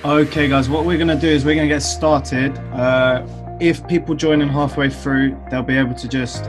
Okay, guys, what we're going to do is we're going to get started. If people join in halfway through, they'll be able to just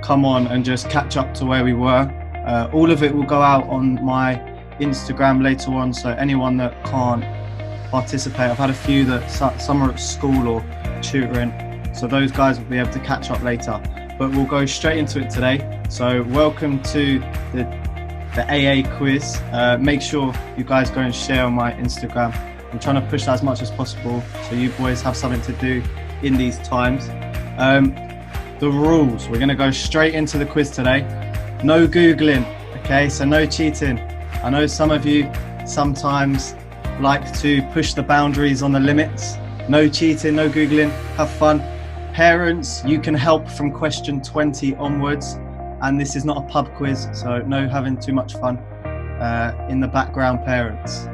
come on and just catch up to where we were. All of it will go out on my Instagram later on, so anyone that can't participate, I've had a few that some are at school or tutoring, so those guys will be able to catch up later. But we'll go straight into it today. So welcome to the AA quiz. Make sure you guys go and share on my Instagram. I'm trying to push that as much as possible so you boys have something to do in these times. The rules, we're going to go straight into the quiz today. No Googling, okay, so no cheating. I know some of you sometimes like to push the boundaries on the limits. No cheating, no Googling, have fun. Parents, you can help from question 20 onwards. And this is not a pub quiz, so no having too much fun in the background, parents.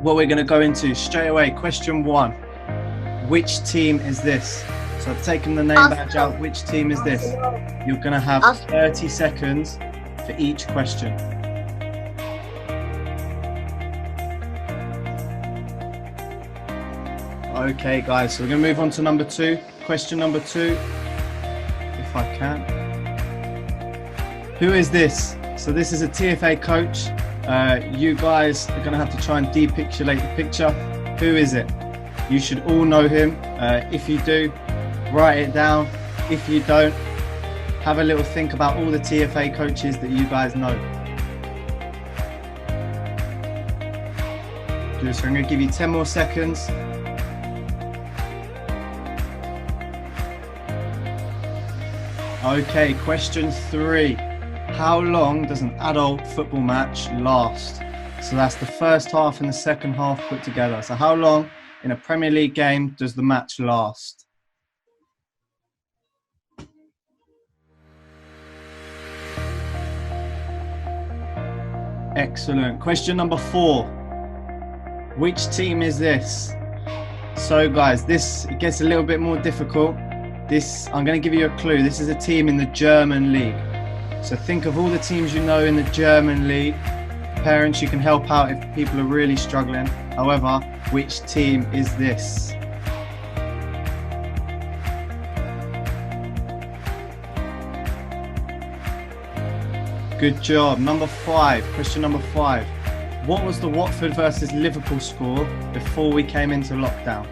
What we're going to go into straight away, question 1. Which team is this? So I've taken the name badge out. Which team is this? You're going to have 30 seconds for each question. Okay, guys, so we're going to move on to number 2. Question number 2, if I can. Who is this? So this is a TFA coach. You guys are going to have to try and depixelate the picture. Who is it? You should all know him. If you do, write it down. If you don't, have a little think about all the TFA coaches that you guys know. So I'm going to give you 10 more seconds. Okay, question 3. How long does an adult football match last? So that's the first half and the second half put together. So how long in a Premier League game does the match last? Excellent. Question number 4. Which team is this? So guys, it gets a little bit more difficult. I'm going to give you a clue. This is a team in the German league. So think of all the teams you know in the German league. Parents, you can help out if people are really struggling. However, which team is this? Good job. Number 5, question number 5. What was the Watford versus Liverpool score before we came into lockdown?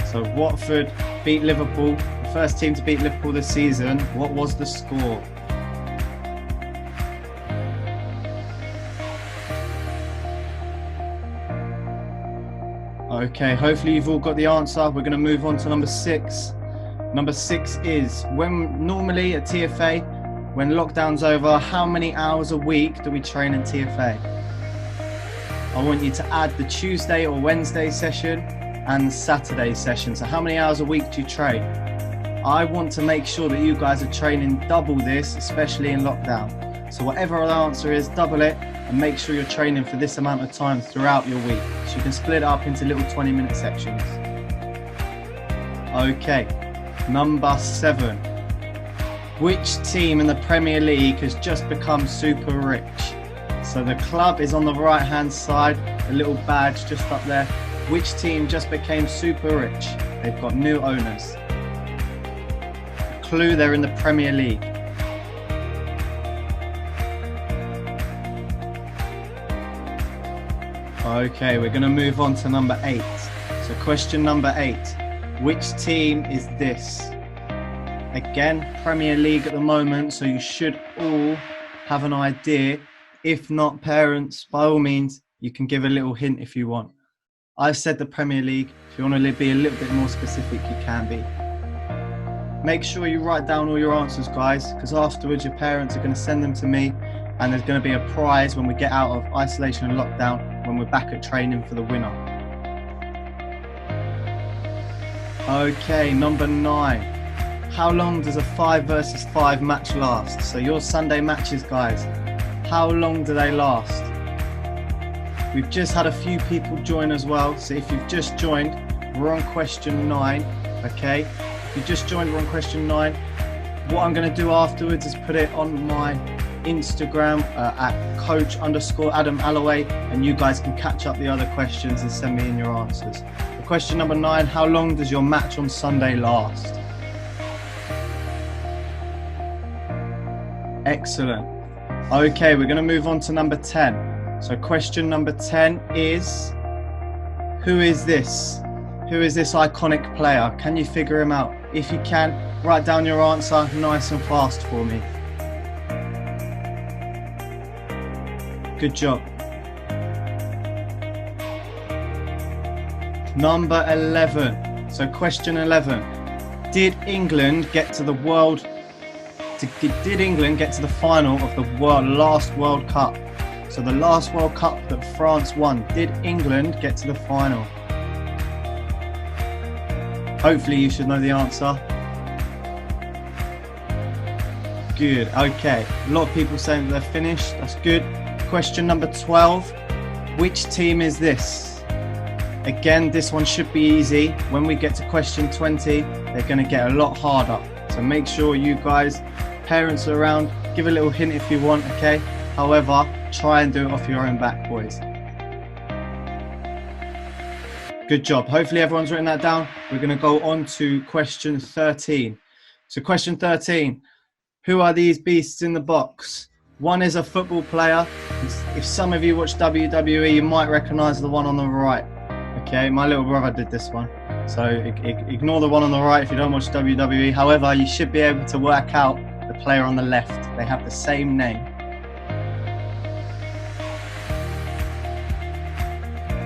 So Watford beat Liverpool, the first team to beat Liverpool this season. What was the score? Okay, hopefully you've all got the answer. We're going to move on to number 6. Number 6 is, when normally at TFA, when lockdown's over, how many hours a week do we train in TFA? I want you to add the Tuesday or Wednesday session and the Saturday session. So how many hours a week do you train? I want to make sure that you guys are training double this, especially in lockdown. So whatever the answer is, double it and make sure you're training for this amount of time throughout your week. So you can split it up into little 20-minute sections. Okay, number 7. Which team in the Premier League has just become super rich? So the club is on the right-hand side, a little badge just up there. Which team just became super rich? They've got new owners. A clue, they're in the Premier League. Okay, we're going to move on to number 8. So question number 8. Which team is this? Again, Premier League at the moment, so you should all have an idea. If not, parents, by all means, you can give a little hint if you want. I've said the Premier League. If you want to be a little bit more specific, you can be. Make sure you write down all your answers, guys, because afterwards your parents are going to send them to me and there's going to be a prize when we get out of isolation and lockdown, when we're back at training for the winner. Okay, number 9. How long does a 5 versus 5 match last? So your Sunday matches, guys, how long do they last? We've just had a few people join as well. So if you've just joined, we're on question 9, okay? If you just joined, we're on question 9. What I'm going to do afterwards is put it on my Instagram at coach_Adam Alloway, and you guys can catch up the other questions and send me in your answers. For question number 9, how long does your match on Sunday last? Excellent. Okay, we're going to move on to number 10. So question number 10 is, who is this? Who is this iconic player? Can you figure him out? If you can, write down your answer nice and fast for me. Good job. Number 11. So question 11. Did England get to the final of the last World Cup? So the last World Cup that France won, did England get to the final? Hopefully you should know the answer. Good, okay. A lot of people saying that they're finished, that's good. Question number 12, which team is this? Again, this one should be easy. When we get to question 20, they're gonna get a lot harder. So make sure you guys, parents are around, give a little hint if you want, okay? However, try and do it off your own back, boys. Good job. Hopefully everyone's written that down. We're going to go on to question 13. So question 13, who are these beasts in the box? One is a football player. If some of you watch WWE, you might recognize the one on the right. Okay, my little brother did this one. So ignore the one on the right if you don't watch WWE. However, you should be able to work out the player on the left. They have the same name.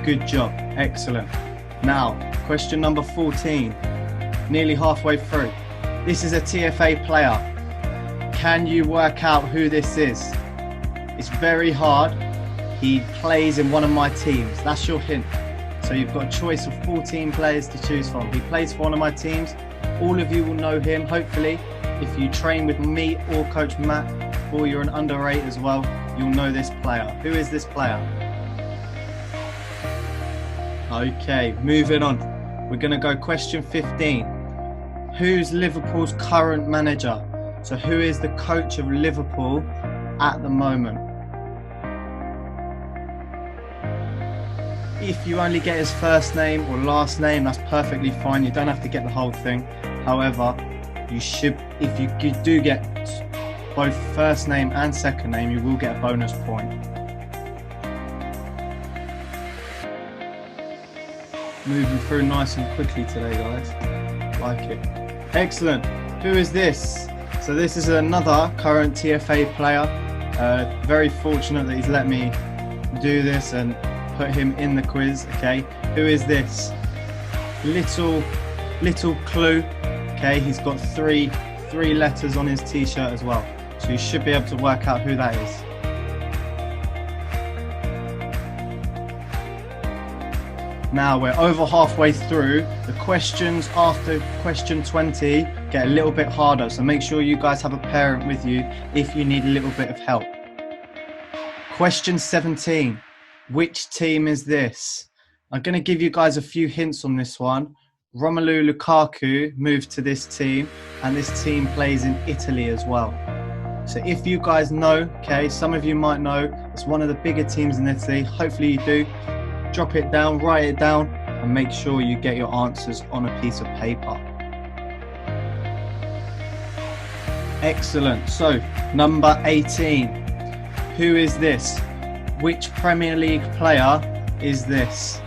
Good job. Excellent. Now, question number 14. Nearly halfway through. This is a TFA player. Can you work out who this is? It's very hard. He plays in one of my teams. That's your hint. So you've got a choice of 14 players to choose from. He plays for one of my teams. All of you will know him, hopefully. If you train with me or Coach Matt, or you're an under 8 as well, you'll know this player. Who is this player? Okay, moving on. We're going to go question 15. Who's Liverpool's current manager? So who is the coach of Liverpool at the moment? If you only get his first name or last name, that's perfectly fine. You don't have to get the whole thing. However, you should, if you do get both first name and second name, you will get a bonus point. Moving through nice and quickly today, guys. Like it. Excellent. Who is this? So this is another current TFA player. Very fortunate that he's let me do this and put him in the quiz. Okay. Who is this? Little clue. Okay. He's got three letters on his t-shirt as well. So you should be able to work out who that is. Now we're over halfway through. The questions after question 20 get a little bit harder, so make sure you guys have a parent with you if you need a little bit of help. Question 17, which team is this? I'm going to give you guys a few hints on this one. Romelu Lukaku moved to this team, and this team plays in Italy as well. So if you guys know, okay, some of you might know, it's one of the bigger teams in Italy. Hopefully you do. Drop it down, write it down, and make sure you get your answers on a piece of paper. Excellent. So, number 18. Who is this? Which Premier League player is this?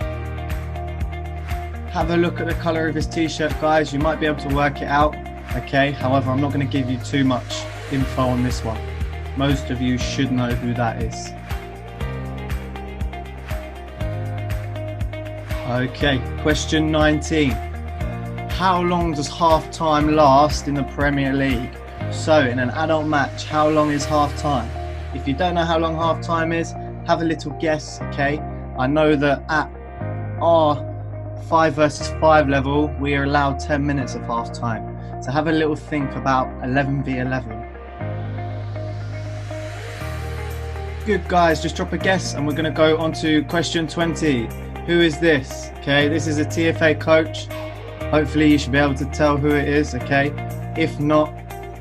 Have a look at the colour of his t-shirt, guys. You might be able to work it out. Okay, however, I'm not going to give you too much info on this one. Most of you should know who that is. Okay, question 19. How long does half-time last in the Premier League? So, in an adult match, how long is half-time? If you don't know how long half-time is, have a little guess, okay? I know that at our 5 versus 5 level, we are allowed 10 minutes of half-time. So have a little think about 11v11. Good, guys, just drop a guess and we're going to go on to question 20. Who is this? Okay, this is a TFA coach. Hopefully you should be able to tell who it is, okay? If not,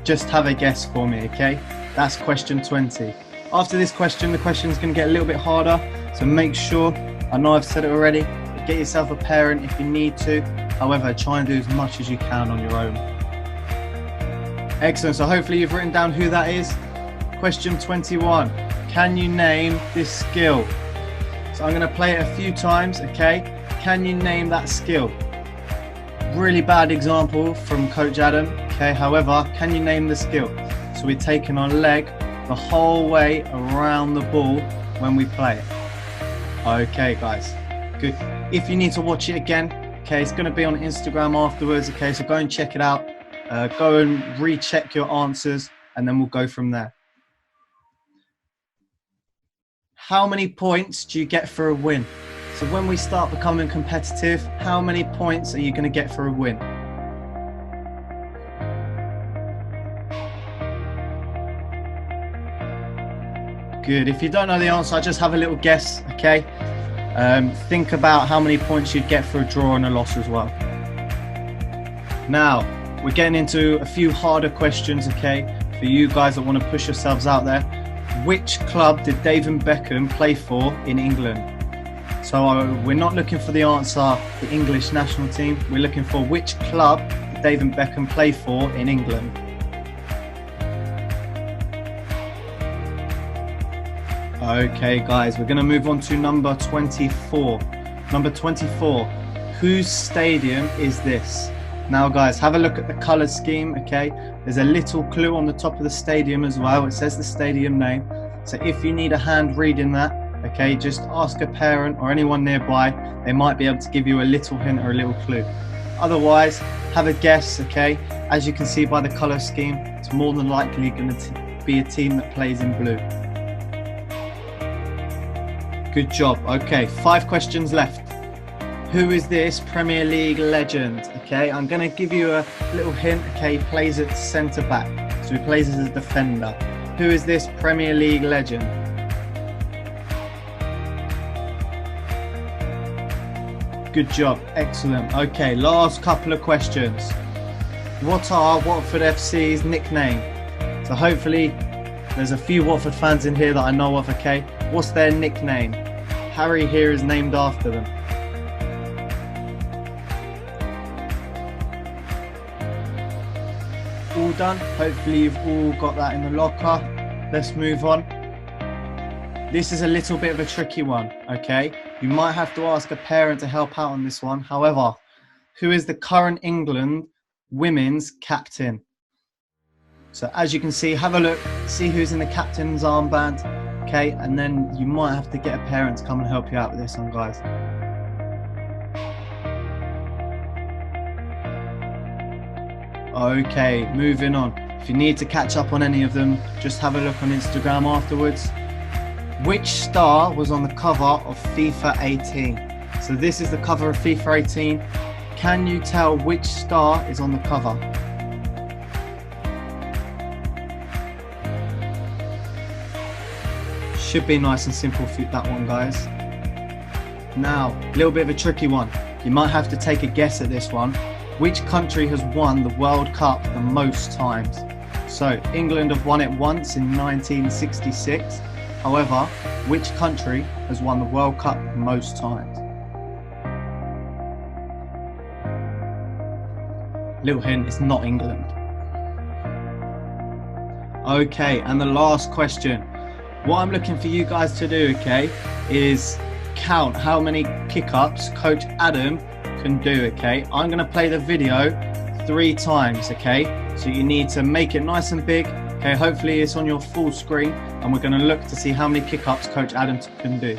just have a guess for me, okay? That's question 20. After this question, the question is going to get a little bit harder. So make sure, I know I've said it already, get yourself a parent if you need to. However, try and do as much as you can on your own. Excellent. So hopefully you've written down who that is. Question 21. Can you name this skill? So I'm going to play it a few times, okay? Can you name that skill? Really bad example from Coach Adam, okay? However, can you name the skill? So we're taking our leg the whole way around the ball when we play it. Okay, guys, good. If you need to watch it again, okay, it's going to be on Instagram afterwards, okay? So go and check it out. Go and recheck your answers, and then we'll go from there. How many points do you get for a win? So when we start becoming competitive, how many points are you going to get for a win? Good. If you don't know the answer, I just have a little guess, okay? Think about how many points you'd get for a draw and a loss as well. Now, we're getting into a few harder questions, okay? For you guys that want to push yourselves out there. Which club did David Beckham play for in England? So we're not looking for the answer, the English national team. We're looking for which club did David Beckham play for in England? Okay, guys, we're going to move on to number 24. Number 24, whose stadium is this? Now, guys, have a look at the colour scheme, okay? There's a little clue on the top of the stadium as well. It says the stadium name. So if you need a hand reading that, okay, just ask a parent or anyone nearby. They might be able to give you a little hint or a little clue. Otherwise, have a guess, okay? As you can see by the colour scheme, it's more than likely going to be a team that plays in blue. Good job. Okay, 5 questions left. Who is this Premier League legend? Okay, I'm going to give you a little hint. Okay, he plays at centre back. So he plays as a defender. Who is this Premier League legend? Good job. Excellent. Okay, last couple of questions. What are Watford FC's nickname? So hopefully there's a few Watford fans in here that I know of, okay? What's their nickname? Harry here is named after them. All done. Hopefully you've all got that in the locker. Let's move on. This is a little bit of a tricky one, okay? You might have to ask a parent to help out on this one. However, who is the current England women's captain? So as you can see, have a look, see who's in the captain's armband, okay? And then you might have to get a parent to come and help you out with this one, guys. Okay, moving on. If you need to catch up on any of them, just have a look on Instagram afterwards. Which star was on the cover of FIFA 18? So this is the cover of FIFA 18. Can you tell which star is on the cover? Should be nice and simple for that one, guys. Now, a little bit of a tricky one. You might have to take a guess at this one. Which country has won the World Cup the most times? So, England have won it once in 1966. However, which country has won the World Cup the most times? Little hint, it's not England. Okay, and the last question. What I'm looking for you guys to do, okay, is count how many kick-ups Coach Adam can do, okay? I'm going to play the video 3 times, okay? So you need to make it nice and big, okay? Hopefully it's on your full screen, and we're going to look to see how many kick-ups Coach Adam can do.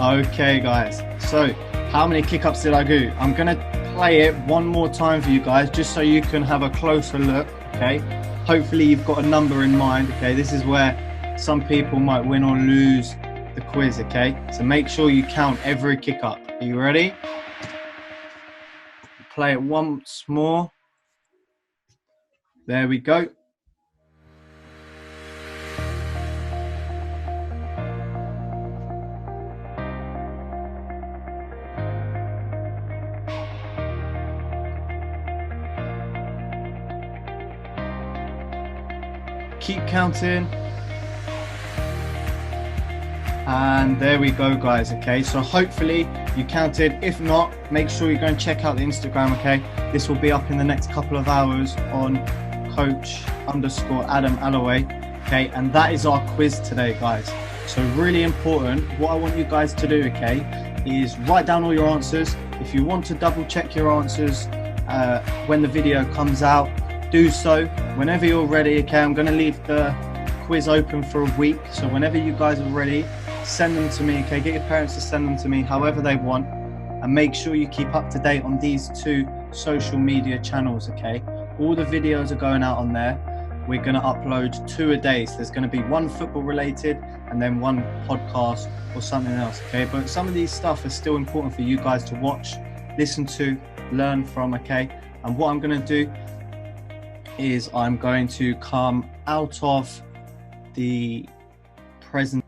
Okay, guys, so how many kick-ups did I do? I'm going to play it one more time for you guys, just so you can have a closer look, okay? Hopefully you've got a number in mind, okay? This is where some people might win or lose the quiz, okay? So make sure you count every kick-up. Are you ready? play it once more. There we go. Keep counting. And there we go, guys. Okay, so hopefully you counted. If not, make sure you go and check out the Instagram. Okay, this will be up in the next couple of hours on coach_Adam Alloway. Okay, and that is our quiz today, guys. So really important. What I want you guys to do, okay, is write down all your answers. If you want to double check your answers when the video comes out, do so whenever you're ready. Okay, I'm going to leave the quiz open for a week, so whenever you guys are ready, send them to me. Okay, get your parents to send them to me however they want, and make sure you keep up to date on these 2 social media channels. Okay, all the videos are going out on there. We're going to upload 2 a day, so there's going to be 1 football related and then 1 podcast or something else. Okay, but some of these stuff is still important for you guys to watch, listen to, learn from. Okay, and what I'm going to do is I'm going to come out of the presentation